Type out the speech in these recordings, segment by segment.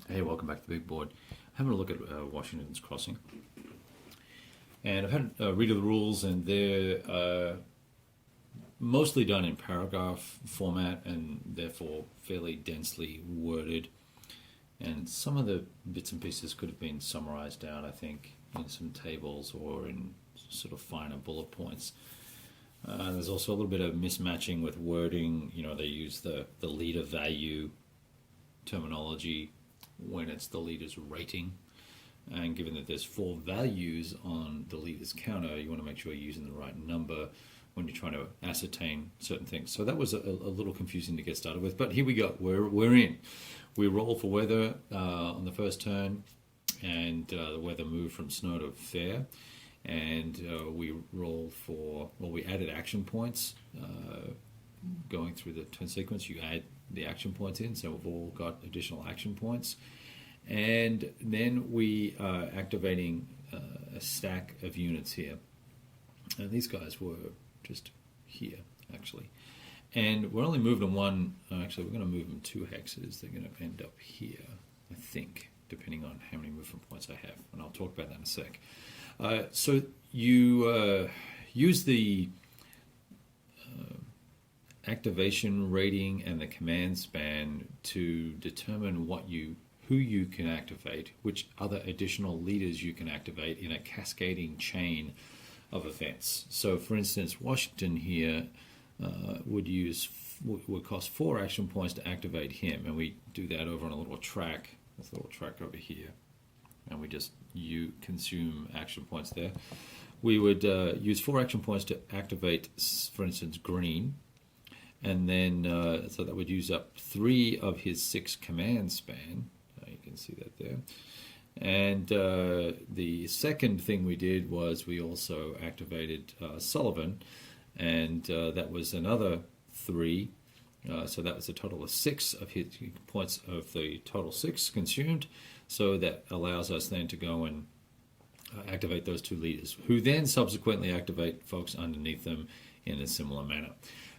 Hey, welcome back to the big board. Having a look at Washington's Crossing, and I've had a read of the rules, and they're mostly done in paragraph format and therefore fairly densely worded. And some of the bits and pieces could have been summarized down, I think, in some tables or in sort of finer bullet points. There's also a little bit of mismatching with wording. You know, they use the leader value terminology when it's the leader's rating. And given that there's 4 values on the leader's counter, you want to make sure you're using the right number when you're trying to ascertain certain things. So that was a little confusing to get started with. But here we go. We're in. We roll for weather on the first turn, and the weather moved from snow to fair. And we roll for, well, we added action points going through the turn sequence. You add the action points in, so we've all got additional action points. And then we are activating a stack of units here. And these guys were just here, actually. And we're only moving them one, actually we're going to move them 2 hexes. They're going to end up here, I think, depending on how many movement points I have. And I'll talk about that in a sec. So you use the activation rating and the command span to determine who you can activate, which other additional leaders you can activate in a cascading chain of events. So, for instance, Washington here would cost 4 action points to activate him, and we do that over on a little track. This little track over here, and you consume action points there. We would use 4 action points to activate, for instance, green, and then so that would use up 3 of his 6 command span. You can see that there. And the second thing we did was we also activated Sullivan, and that was another 3. So that was a total of 6 of his points of the total 6 consumed. So that allows us then to go and activate those 2 leaders, who then subsequently activate folks underneath them in a similar manner.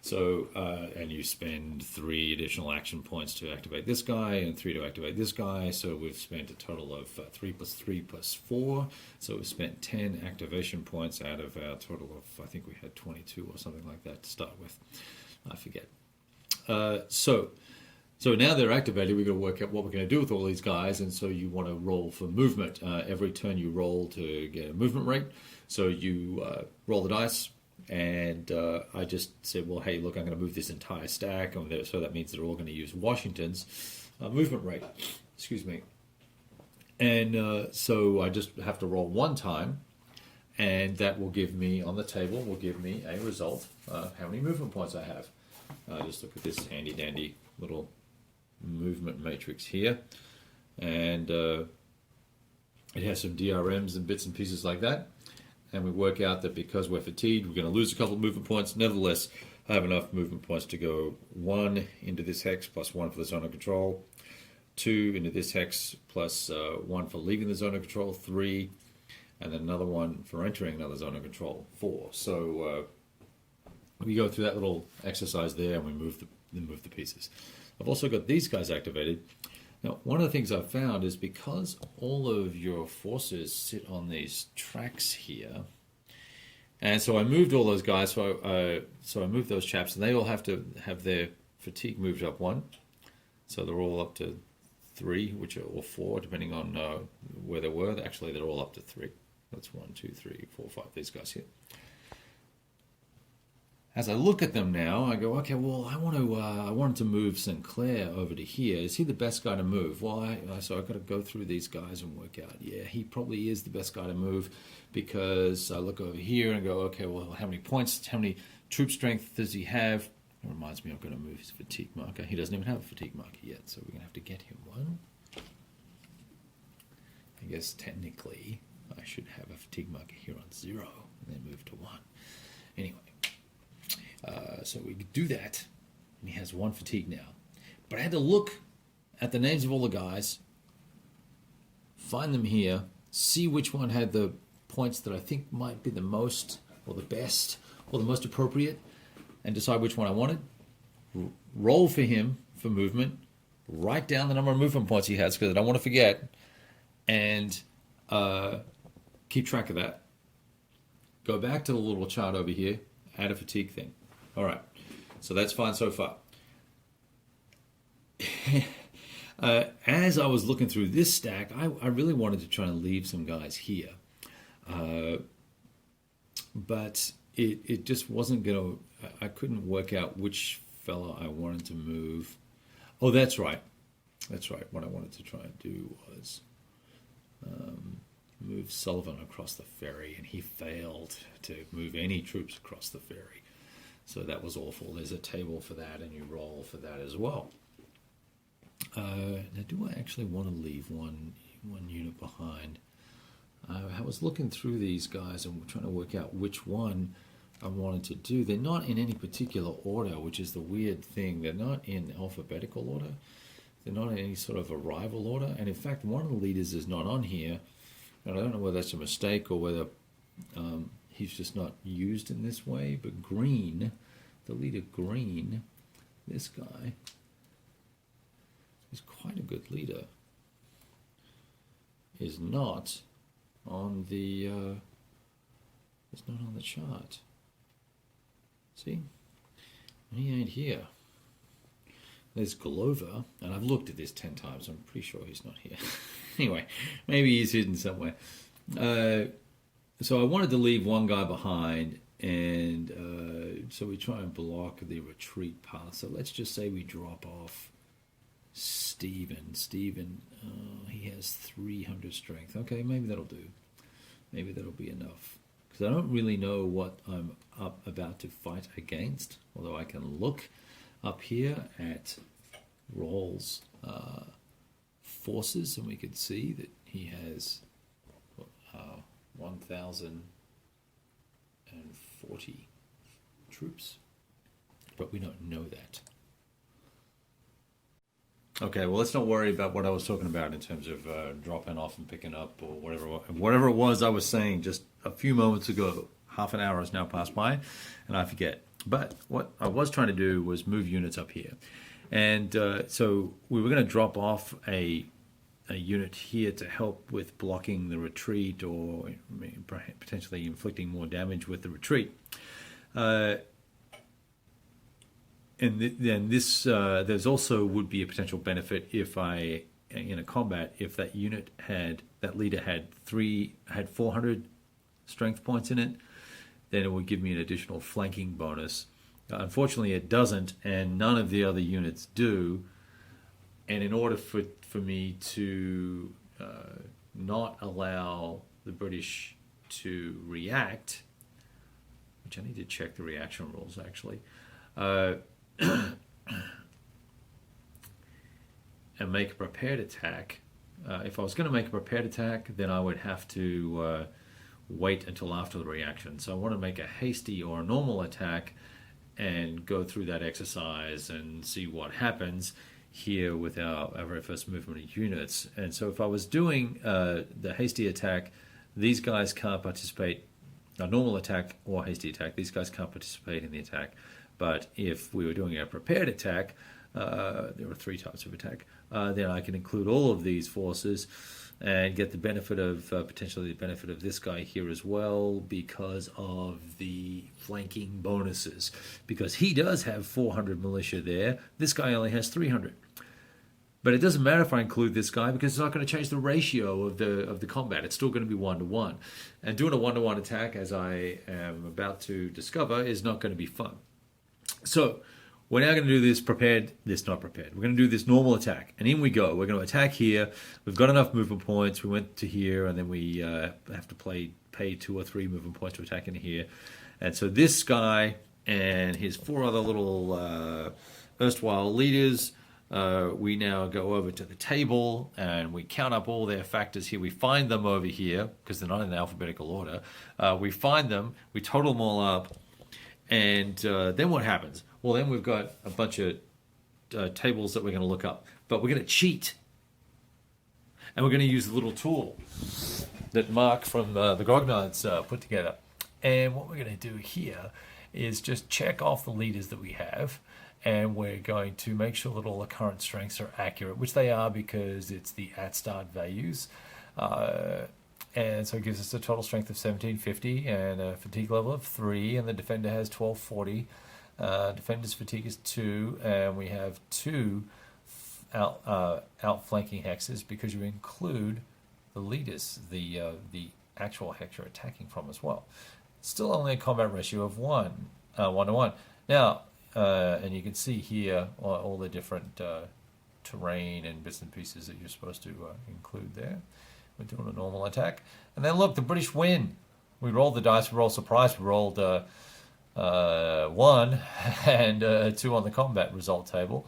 So, and you spend 3 additional action points to activate this guy and 3 to activate this guy. So we've spent a total of 3 plus 3 plus 4. So we've spent 10 activation points out of our total of, I think we had 22 or something like that to start with. I forget. So now they're activated, we've got to work out what we're going to do with all these guys, and so you want to roll for movement. Every turn you roll to get a movement rate. So you roll the dice, and I just said, well, hey, look, I'm going to move this entire stack, so that means they're all going to use Washington's movement rate. Excuse me. And so I just have to roll 1 time, and that will give me, on the table, a result of how many movement points I have. Just look at this handy-dandy little movement matrix here, and it has some DRMs and bits and pieces like that, and we work out that because we're fatigued, we're going to lose a couple of movement points. Nevertheless, I have enough movement points to go 1 into this hex plus 1 for the zone of control, 2 into this hex plus 1 for leaving the zone of control, 3, and then another 1 for entering another zone of control, 4. So we go through that little exercise there, and we move the pieces. I've also got these guys activated. Now, one of the things I've found is because all of your forces sit on these tracks here, and so I moved all those guys, so I moved those chaps, and they all have to have their fatigue moved up 1. So they're all up to 3, or 4, depending on where they were. Actually, they're all up to 3. That's 1, 2, 3, 4, 5, these guys here. As I look at them now, I go, okay, well, I wanted to move Sinclair over to here. Is he the best guy to move? Well, so I've got to go through these guys and work out, yeah, he probably is the best guy to move, because I look over here and go, okay, well, how many points, how many troop strength does he have? It reminds me, I'm going to move his fatigue marker. He doesn't even have a fatigue marker yet, so we're going to have to get him one. I guess technically I should have a fatigue marker here on 0 and then move to 1. Anyway. So we do that, and he has 1 fatigue now. But I had to look at the names of all the guys, find them here, see which one had the points that I think might be the most, or the best, or the most appropriate, and decide which one I wanted. Roll for him for movement, write down the number of movement points he has because I don't want to forget, and keep track of that. Go back to the little chart over here, add a fatigue thing. All right, so that's fine so far. As I was looking through this stack, I really wanted to try and leave some guys here. But it just wasn't going to, I couldn't work out which fella I wanted to move. Oh, that's right. That's right. What I wanted to try and do was move Sullivan across the ferry, and he failed to move any troops across the ferry. So that was awful. There's a table for that, and you roll for that as well. Now, do I actually want to leave one unit behind? I was looking through these guys and trying to work out which one I wanted to do. They're not in any particular order, which is the weird thing. They're not in alphabetical order. They're not in any sort of arrival order. And in fact, one of the leaders is not on here. And I don't know whether that's a mistake or whether he's just not used in this way. But Green, the leader Green, this guy, is quite a good leader, is not on the chart. See, he ain't here. There's Glover, and I've looked at this 10 times. I'm pretty sure he's not here. Anyway, maybe he's hidden somewhere. So I wanted to leave one guy behind, and so we try and block the retreat path. So let's just say we drop off Stephen, he has 300 strength. Okay, maybe that'll do. Maybe that'll be enough. Because I don't really know what I'm about to fight against. Although I can look up here at Rawls' forces, and we can see that he has 1,040 troops. But we don't know that. Okay, well, let's not worry about what I was talking about in terms of dropping off and picking up or whatever it was I was saying just a few moments ago. Half an hour has now passed by, and I forget. But what I was trying to do was move units up here. And so we were going to drop off a unit here to help with blocking the retreat or potentially inflicting more damage with the retreat. And then this, there's also would be a potential benefit if I, in a combat, if that leader had 400 strength points in it, then it would give me an additional flanking bonus. Unfortunately, it doesn't, and none of the other units do. And in order for me to not allow the British to react, which I need to check the reaction rules actually, and make a prepared attack. If I was going to make a prepared attack, then I would have to wait until after the reaction. So I want to make a hasty or a normal attack and go through that exercise and see what happens here with our very first movement of units. And so if I was doing the hasty attack, these guys can't participate. A normal attack or hasty attack, these guys can't participate in the attack. But if we were doing a prepared attack, there are 3 types of attack, then I can include all of these forces and get the benefit of, potentially the benefit of this guy here as well because of the flanking bonuses. Because he does have 400 militia there, this guy only has 300. But it doesn't matter if I include this guy because it's not going to change the ratio of the combat. It's still going to be 1-to-1. And doing a 1-to-1 attack, as I am about to discover, is not going to be fun. So we're now going to do this not prepared. We're going to do this normal attack. And in we go. We're going to attack here. We've got enough movement points. We went to here, and then we have to pay 2 or 3 movement points to attack in here. And so this guy and his 4 other little erstwhile leaders, we now go over to the table, and we count up all their factors here. We find them over here, because they're not in alphabetical order. We find them. We total them all up. And then what happens? Well, then we've got a bunch of tables that we're going to look up. But we're going to cheat. And we're going to use the little tool that Mark from the Grognards put together. And what we're going to do here is just check off the leaders that we have, and we're going to make sure that all the current strengths are accurate, which they are because it's the at start values. And so it gives us a total strength of 1750 and a fatigue level of 3, and the defender has 1240. Defender's fatigue is 2, and we have 2 outflanking hexes because you include the leaders, the actual hex you're attacking from as well. Still only a combat ratio of 1 to 1. Now, and you can see here all the different terrain and bits and pieces that you're supposed to include there. We're doing a normal attack. And then look, the British win. We rolled the dice, we rolled surprise, we rolled 1 and 2 on the combat result table.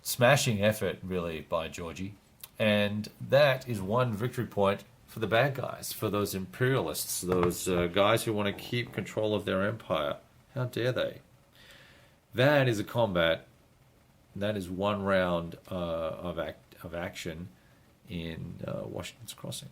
Smashing effort, really, by Georgie. And that is 1 victory point for the bad guys, for those imperialists, those guys who want to keep control of their empire. How dare they? That is a combat. That is 1 round of action in Washington's Crossing.